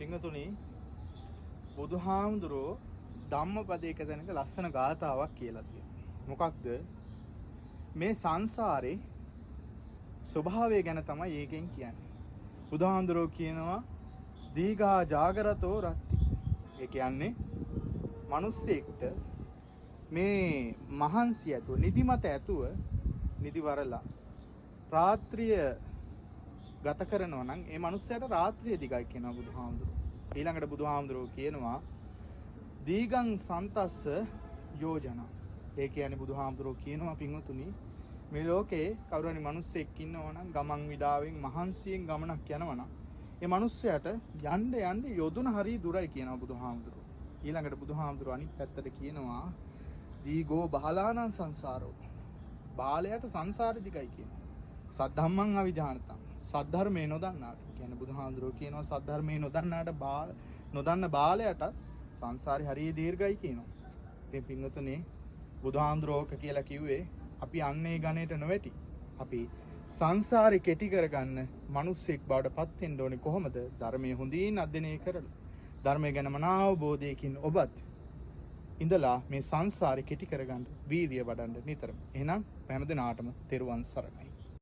පින්වතුනි බුදුහාමුදුරෝ ධම්මපදයක තැනක ලස්සන ගාථාවක් කියලා තියෙනවා. මොකක්ද? මේ සංසාරේ ස්වභාවය ගැන තමයි ඒකෙන් කියන්නේ. බුදුහාමුදුරෝ කියනවා දීඝා ජාගරතෝ රත්ති. ඒ කියන්නේ මිනිස්සෙක්ට මේ මහන්සිය ඇතුව නිදිමත ඇතුව නිදිවරලා රාත්‍රිය ගත කරනවා නම් ඒ මනුස්සයාට රාත්‍රිය දිගයි කියනවා බුදුහාමුදුරුවෝ. ඊළඟට බුදුහාමුදුරුවෝ කියනවා දීගං සන්තස්ස යෝජන. ඒ කියන්නේ බුදුහාමුදුරුවෝ කියනවා පින්වතුනි මේ ලෝකේ කවුරු හරි මිනිස්සෙක් ඉන්නවා නම් ගමන් විඩාවෙන් මහන්සියෙන් ගමනක් යනවා නම් ඒ මනුස්සයාට යන්න යොදුන හරිය දුරයි කියනවා බුදුහාමුදුරුවෝ. ඊළඟට බුදුහාමුදුරුවෝ අනිත් පැත්තට කියනවා දීගෝ බහලානං සංසාරෝ. බාලයට සංසාරෙ දිගයි කියනවා. සද්ධම්මං අවිජානතං. සද්ධර්මේ නොදන්නාට. කියන්නේ බුදුහාමුදුරුවෝ කියනවා සද්ධර්මේ නොදන්න බාලයට සංසාරේ හරිය දීර්ඝයි කියනවා. ඉතින් පින්වතුනි බුදුහාමුදුරුවෝ කියලා කිව්වේ අපි අන්නේ ගණයට නොවැටි. අපි සංසාරේ කෙටි කරගන්න මිනිස්සෙක් බවට පත් වෙන්න ඕනේ කොහොමද? ධර්මයේ හොඳින් අධ්‍යයනය කරලා. ධර්මය ගැන මනාව අවබෝධයකින් ඔබත් ඉඳලා මේ සංසාරේ කෙටි කරගන්න වීර්යය වඩන්න නිතරම. එහෙනම් හැම දිනාටම තෙරුවන් සරණයි.